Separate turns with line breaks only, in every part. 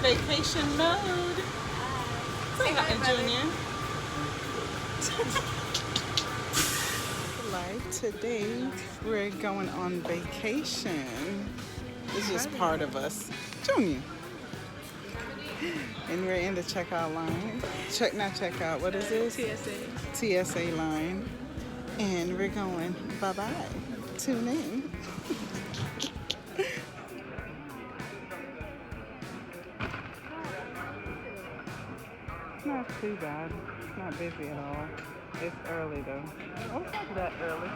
vacation mode. Say hi, Junior. Like today, we're going on vacation. This is part of us. Junior. And we're in the checkout line. Not checkout, what is this? TSA line. And we're going bye-bye. Tune in. Not too bad. It's not busy at all. It's early though. Oh, it's not that early.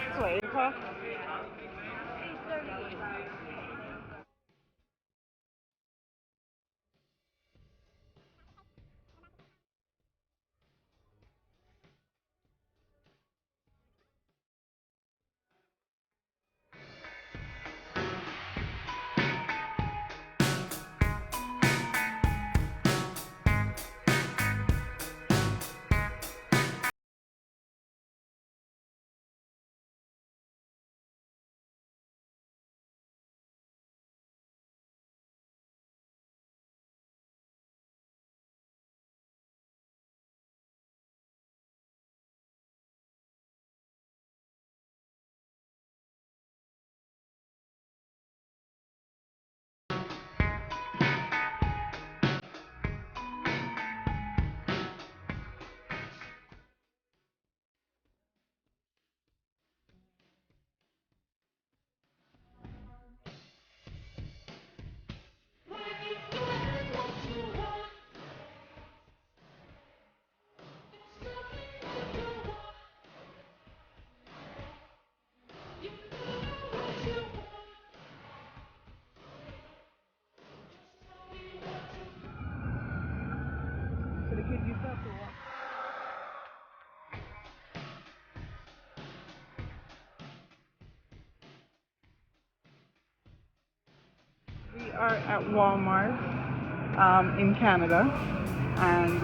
It's what, 8 o'clock? So the kids, you felt the walk. We are at Walmart in Canada, and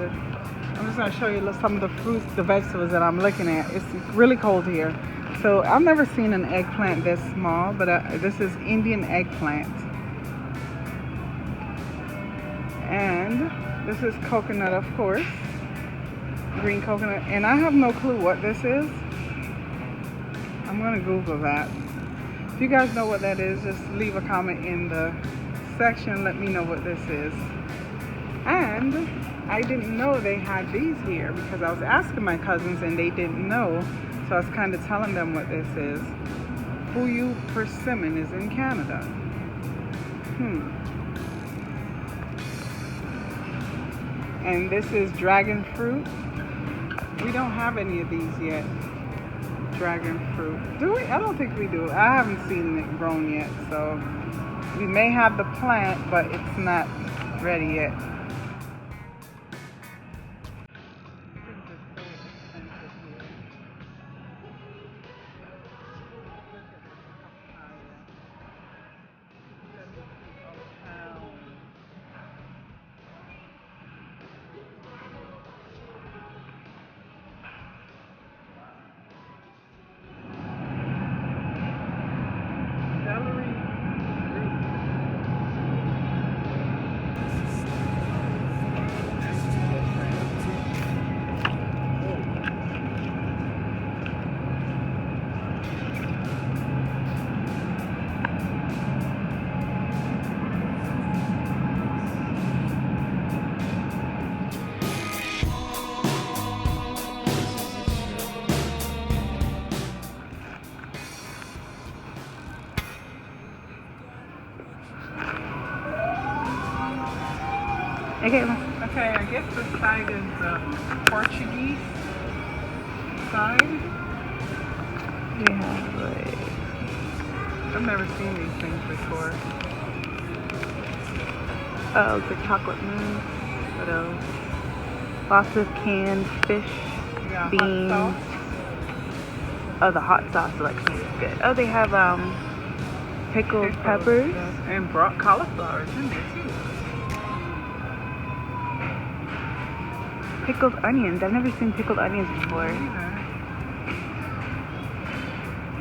I'm just going to show you some of the fruits, the vegetables that I'm looking at. It's really cold here, so I've never seen an eggplant this small, but this is Indian eggplant, and this is coconut, of course, green coconut, and I have no clue what this is. I'm going to Google that. If you guys know what that is, just leave a comment in the section. Let me know what this is. And I didn't know they had these here because I was asking my cousins and they didn't know. So I was kind of telling them what this is. Fuyu persimmon is in Canada. And this is dragon fruit. We don't have any of these yet. Dragon fruit. Do we? I don't think we do. I haven't seen it grown yet, so we may have the plant, but it's not ready yet. Okay, I guess the side is the Portuguese side.
Yeah, like
I've never seen these things before.
oh, it's a chocolate mousse. What else? Lots of canned fish,
Yeah,
beans.
hot
Oh, the hot sauce is like good. Oh, they have pickled peppers.
and brought cauliflower is in there too.
Pickled onions. I've never seen pickled onions before.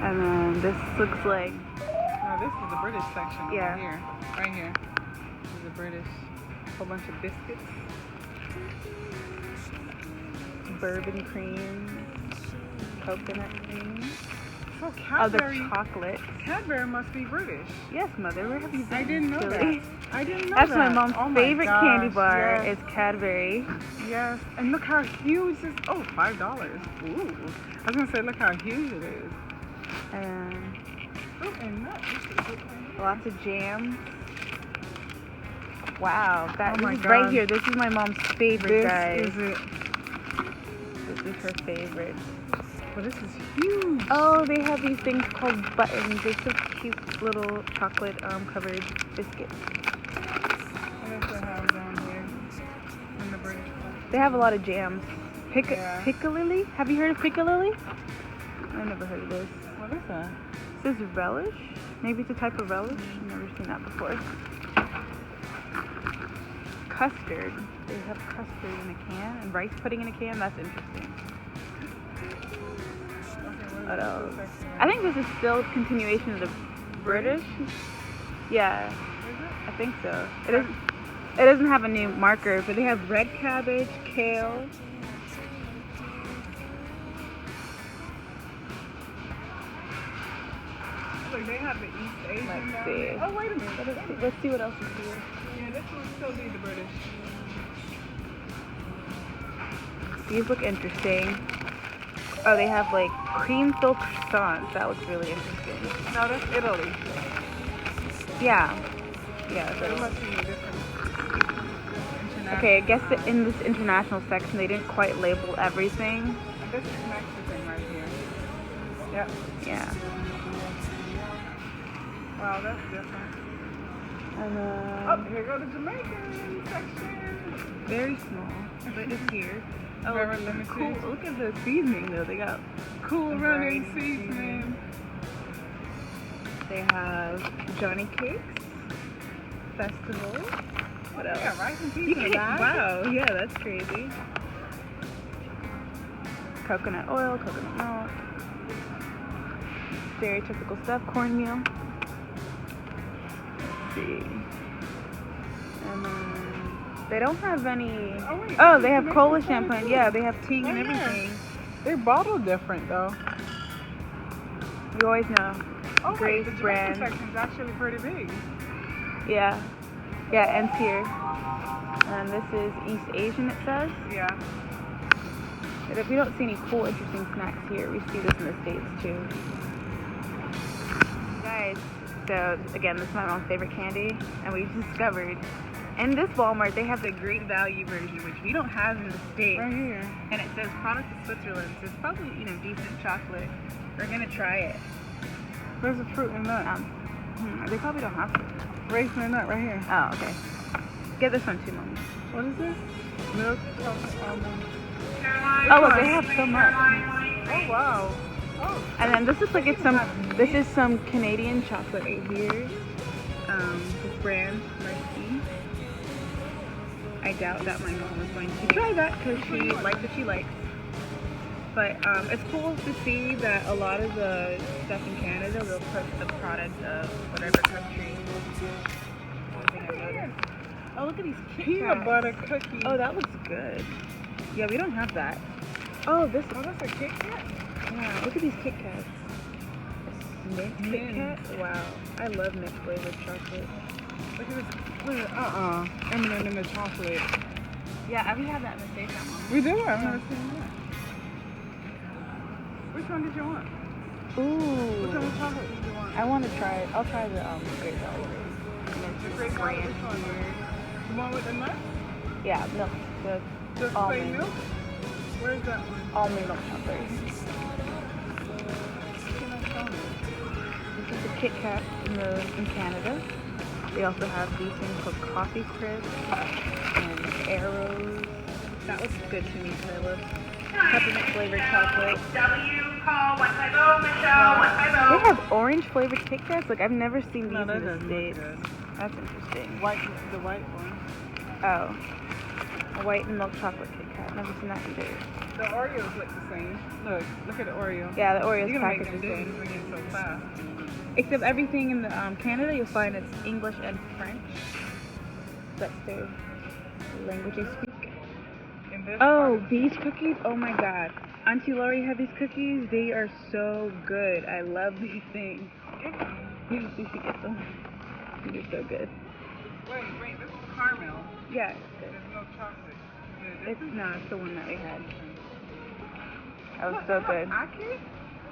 And then this looks like
No, this is the British section
Yeah.
over here. Right here. This is the British. whole bunch of biscuits.
Bourbon cream, coconut cream.
So
Oh, the
Cadbury,
chocolate.
Cadbury must be British.
Yes, mother. Where have you been?
I didn't know
silly?
that. I didn't know
That's
that.
my mom's
Oh my
favorite
gosh,
candy bar.
Yes,
Is Cadbury.
yes. And look how huge this. Oh, $5. Ooh. I was gonna say, look how huge it is. Fruit and nuts.
Lots of jams. Wow,
Oh my
this is right
God.
here. This is my mom's favorite,
This
guys.
is it.
This is her favorite.
Well, this is huge.
Oh, they have these things called buttons. They're so cute little chocolate covered biscuits.
What else do I have down here? In the British one.
They have a lot of jams.
Yeah.
Piccalilli? Have you heard of Piccalilli? I've never heard of this.
What is that?
This is relish. Maybe it's a type of relish. I've never seen that before. Custard. They have custard in a can and rice pudding in a can. That's interesting. What else? I think this is still a continuation of the British. Yeah, I think so. It doesn't have a new marker, but they have red cabbage, kale.
Look, they have the East Asian
Let's
down
see.
there. Oh, wait a minute.
Let's see what else is here.
Yeah, this one still be the British.
These look interesting. Oh, they have like cream filled croissants. That looks really interesting.
No, that's Italy.
Yeah. Yeah.
So it
So.
must be different. International.
Okay, I guess that in this international section they didn't quite label everything.
This is Mexican right here. Yep.
Yeah.
Wow, that's different.
And
Oh, here go the Jamaican section.
very small, but it's here. Oh,
Very limited.
cool. Look at the seasoning though. They got
Cool running
Variety
seasoning.
They have Johnny Cakes, Festival. What else?
Yeah, rice and
You
peas in
can,
the bag.
wow, yeah, that's crazy. Coconut oil, coconut milk. Stereotypical stuff, cornmeal. Let's see. And then they don't have any.
Oh, wait,
Oh,
this
they
is
have
Jamaican
cola
soda
champagne.
too.
Yeah, they have tea and
Oh, yeah.
everything.
They're bottled different though.
You always know.
Oh, wait,
Grace
the Jamaican
brand.
section's actually pretty big.
Yeah. Yeah, ends here. And this is East Asian, it says.
Yeah.
We don't see any cool, interesting snacks here. We see this in the States too. Guys, so again, this is my mom's favorite candy, and we discovered in this Walmart they have the Great Value version, which we don't have in the States.
Right here.
And it says product of Switzerland, so it's probably, decent chocolate. We're gonna try it.
Where's the fruit and nut?
They probably don't have it.
Raisin and nut right here.
Oh, okay. Get this one too, Mommy.
What is this? Milk, chocolate, almond.
Oh, look, they have so much.
Oh, wow. Oh,
And then this is like this is some Canadian chocolate right here. This brand, Marquis. I doubt that my mom is going to try that because she likes what she likes. But it's cool to see that a lot of the stuff in Canada, they'll put the product of whatever country. One thing I noticed. Oh, look at these Kit
peanut
Kats.
butter cookies.
Oh, that looks good. Yeah, we don't have that. Oh, this.
Oh, that's a Kit Kat?
Yeah, look at these Kit Kats. Mint Kit
Mint.
Kat? Wow. I love mint flavored chocolate.
Look at this. M&M in the chocolate.
Yeah, we have that in the States, Mom.
We do? I've never seen that. Which one did you want? Which one
Ooh.
of chocolate did you want?
I want to try it. I'll try the Great Value.
The Great Value, which one? The one with the nuts?
Yeah, milk. The
Just plain
almond.
milk? Where's that one?
Almond milk chocolate.
Can I show me?
This is the Kit Kat in Canada. They also have these things called Coffee Crisp and Arrows. That looks good to me because I love peppermint flavored chocolate.
Call 150, Michelle, 150.
They have orange flavored Kit Kats. Like I've never seen these
No, that
in the
doesn't look
States.
good.
That's interesting.
The white one.
Oh, a white and milk chocolate Kit Kat. Never seen that either.
The Oreos look the same. Look at the Oreo.
Yeah, the Oreos
You're gonna make
package
them
is the
days
same.
when you're so fast.
Except everything in the Canada, you'll find it's English and French. That's their the language they speak.
In this
Oh,
part,
these cookies? Oh my god. Auntie Lori had these cookies. They are so good. I love these things. Yes, you should get them. These are so good.
wait, this is caramel.
Yeah, it's good.
There's no chocolate.
It's not the one that we had. That was so good.
Aki?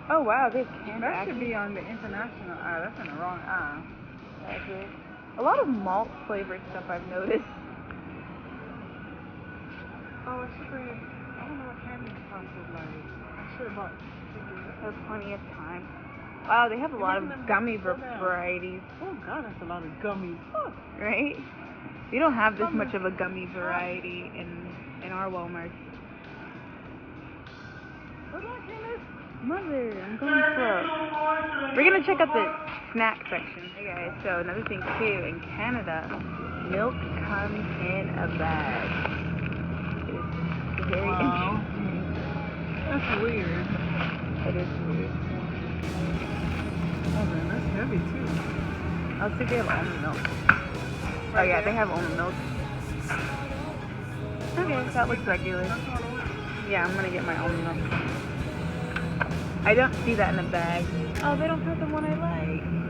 Oh wow, they have canned
That should
Aki.
be on the international aisle. That's in the wrong aisle.
That's it. A lot of malt flavored stuff I've noticed.
Oh, I should bring. I don't know what candy sauce is like. I should have bought.
There's plenty of time. Wow, they have a lot of gummy varieties,
Oh God, that's a lot of gummies. Oh,
right? We don't have this much of a gummy variety in our Walmart. Mother, I'm going slow. We're gonna check out the snack section. Hey guys, so another thing too, in Canada, milk comes in a bag. It's very
wow.
interesting.
That's weird.
It is weird.
Oh man, that's heavy too.
I think they have almond milk. Oh yeah, they have almond milk. Okay, that looks regular. Yeah, I'm gonna get my almond milk. I don't see that in a bag. Oh, they don't have the one I like.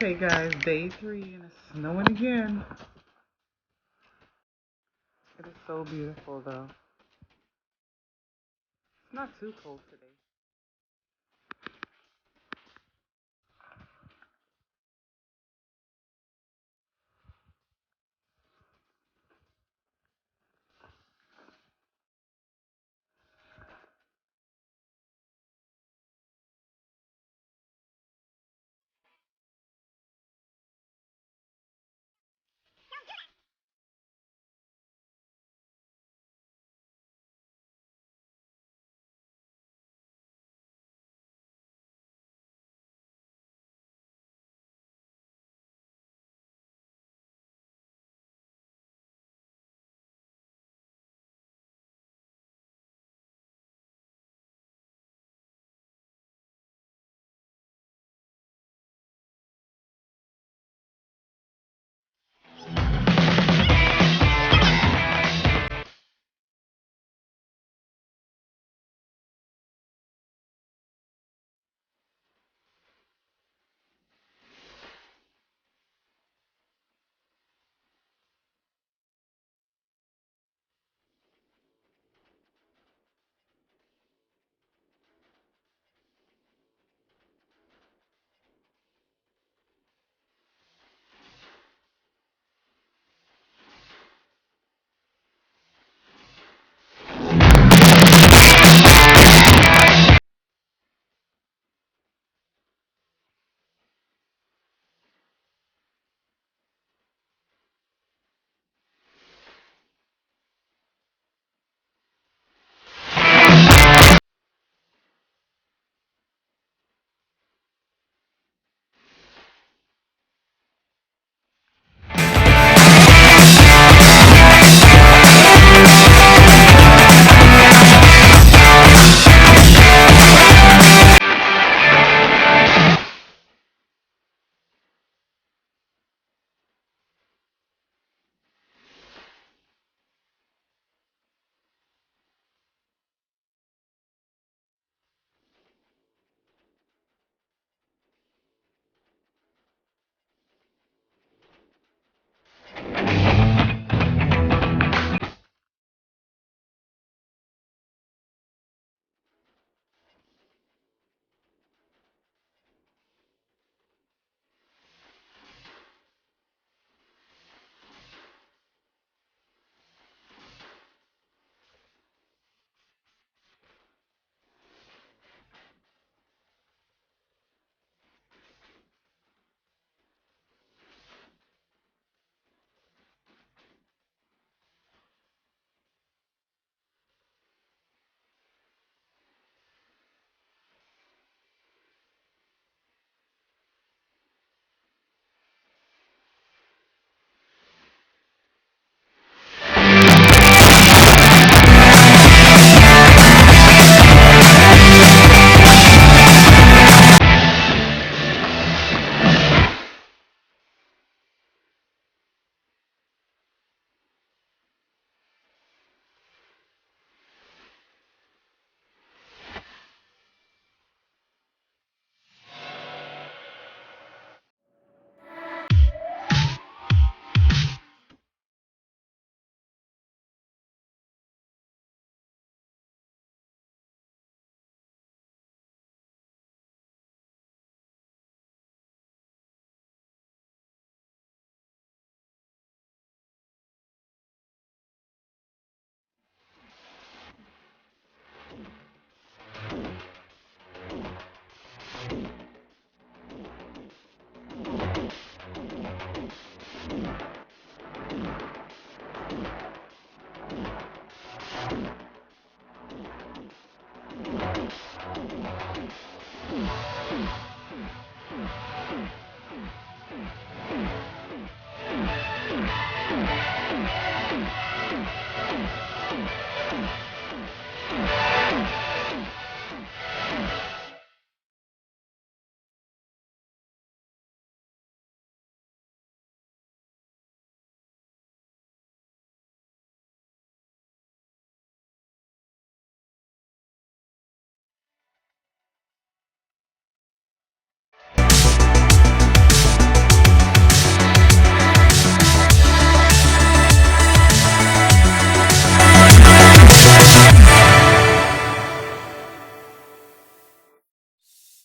Okay, guys, day 3 and it's snowing again. It is so beautiful though. It's not too cold today.